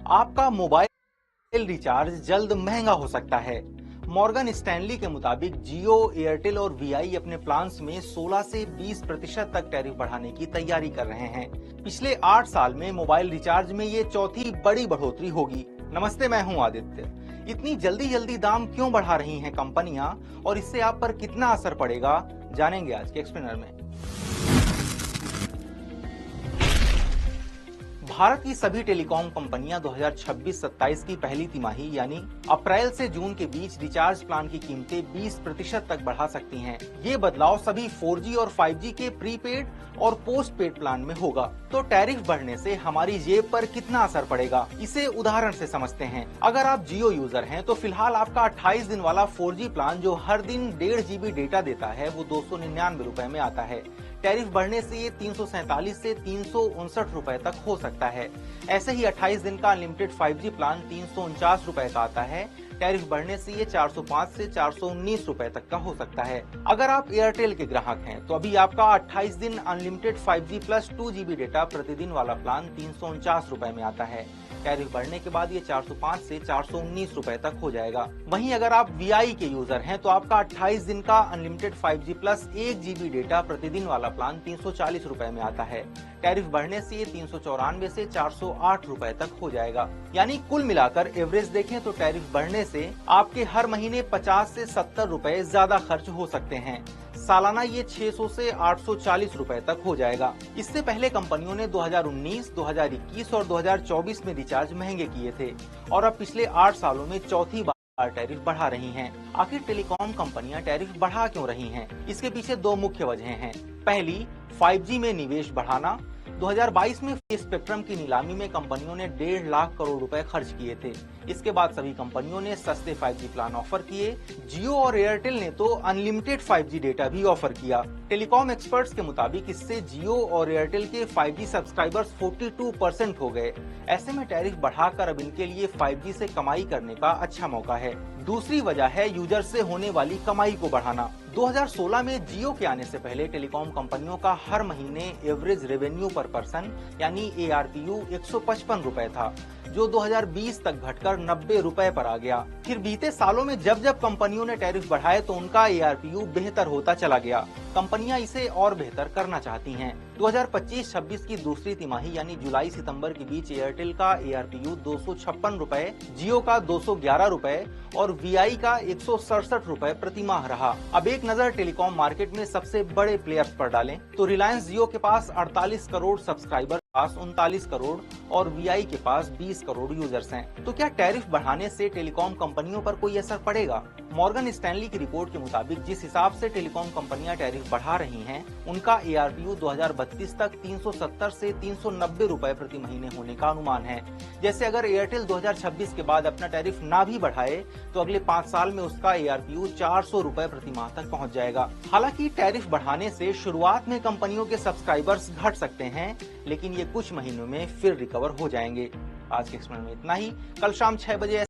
आपका mobile recharge जल्द महंगा हो सकता है। मॉर्गन स्टैनली के मुताबिक जियो, एयरटेल और वीआई अपने प्लान्स में 16 से 20% तक टैरिफ बढ़ाने की तैयारी कर रहे हैं। पिछले 8 साल में मोबाइल रिचार्ज में ये चौथी बड़ी बढ़ोतरी होगी। नमस्ते, मैं हूं आदित्य। इतनी जल्दी दाम क्यों बढ़ा रही हैं कंपनियां और इससे आप पर कितना असर पड़ेगा, जानेंगे आज के एक्सप्लेनर में। भारत की सभी टेलीकॉम कंपनियां 2026-27 की पहली तिमाही यानी अप्रैल से जून के बीच रिचार्ज प्लान की कीमतें 20% तक बढ़ा सकती हैं। ये बदलाव सभी 4G और 5G के प्रीपेड और पोस्टपेड प्लान में होगा। तो टैरिफ बढ़ने से हमारी जेब पर कितना असर पड़ेगा, इसे उदाहरण से समझते हैं। अगर आप जियो यूजर हैं तो फिलहाल आपका 28 दिन वाला 4G प्लान जो हर दिन 1.5 GB डेटा देता है वो 299 रुपए में आता है। टैरिफ बढ़ने से ये 347 से 359 रुपए तक हो सकता है। ऐसे ही 28 दिन का अनलिमिटेड 5G प्लान 349 रुपए का आता है। टैरिफ बढ़ने से ये 405 से 419 रुपए तक का हो सकता है। अगर आप एयरटेल के ग्राहक हैं तो अभी आपका 28 दिन unlimited 5G plus 2 GB data प्रतिदिन वाला प्लान 349 रुपए में आता है। टैरिफ बढ़ने के बाद ये 405 से 419 रुपए तक हो जाएगा। वहीं अगर आप वीआई के यूजर हैं तो आपका 28 दिन का unlimited 5G plus 1 GB data प्रतिदिन वाला प्लान 340 रुपए में आता है। टैरिफ बढ़ने से ये 394 से 408 रुपए तक हो जाएगा। यानी कुल मिलाकर एवरेज देखें तो टैरिफ बढ़ने से आपके हर महीने 50 से 70 रुपए ज्यादा खर्च हो सकते हैं। सालाना ये 600 से 840 रुपए तक हो जाएगा। इससे पहले कंपनियों ने 2019, 2021 और 2024 में रिचार्ज महंगे किए थे और अब पिछले 8 सालों में चौथी बार टैरिफ बढ़ा रही हैं। आखिर टेलीकॉम कंपनियां टैरिफ बढ़ा क्यों रही हैं? इसके पीछे 2 मुख्य वजहें हैं। पहली, 5G में निवेश बढ़ाना। 2022 में स्पेक्ट्रम की नीलामी में कंपनियों ने 1.5 लाख करोड़ रुपए खर्च किए थे। इसके बाद सभी कंपनियों ने सस्ते 5G प्लान ऑफर किए। जियो और एयरटेल ने तो अनलिमिटेड 5G डेटा भी ऑफर किया। टेलीकॉम एक्सपर्ट्स के मुताबिक इससे जियो और एयरटेल के 5G सब्सक्राइबर्स 42% हो गए। ऐसे में टैरिफ बढ़ाकर अब इनके लिए 5G से कमाई करने का अच्छा मौका है। दूसरी वजह है यूजर से होने वाली कमाई को बढ़ाना। 2016 में जियो के आने से पहले टेलीकॉम कंपनियों का हर महीने एवरेज रेवेन्यू पर पर्सन यानी ARPU 155 रुपए था, जो 2020 तक घटकर 90 रुपए पर आ गया। फिर बीते सालों में जब कंपनियों ने टैरिफ बढ़ाए तो उनका ARPU बेहतर होता चला गया। कंपनियां इसे और बेहतर करना चाहती हैं। 2025-26 की दूसरी तिमाही यानी जुलाई सितंबर के बीच एयरटेल का ARPU 256 रुपए, जियो का 211 रुपए और वीआई का 167 रुपए प्रति माह रहा। अब एक नजर टेलीकॉम मार्केट में सबसे बड़े प्लेयर्स पर डालें तो रिलायंस जियो के पास 48 करोड़ सब्सक्राइबर, पास 39 करोड़ और वीआई के पास 20 करोड़ यूजर्स हैं। तो क्या टैरिफ बढ़ाने से टेलीकॉम कंपनियों पर कोई असर पड़ेगा? मॉर्गन स्टैनली की रिपोर्ट के मुताबिक जिस हिसाब से टेलीकॉम कंपनियां टैरिफ बढ़ा रही हैं, उनका ARPU 2032 तक 370 से 390 रुपए प्रति महीने होने का अनुमान है। जैसे अगर एयरटेल 2026 के बाद अपना टैरिफ ना भी बढ़ाए तो अगले 5 साल में उसका ARPU 400 रुपए प्रति माह तक पहुंच जाएगा। हालांकि टैरिफ बढ़ाने से शुरुआत में कंपनियों के सब्सक्राइबर्स घट सकते हैं, लेकिन ये कुछ महीनों में फिर रिकवर हो जाएंगे। आज के एक्सप्लेनर में इतना ही। कल शाम 6 बजे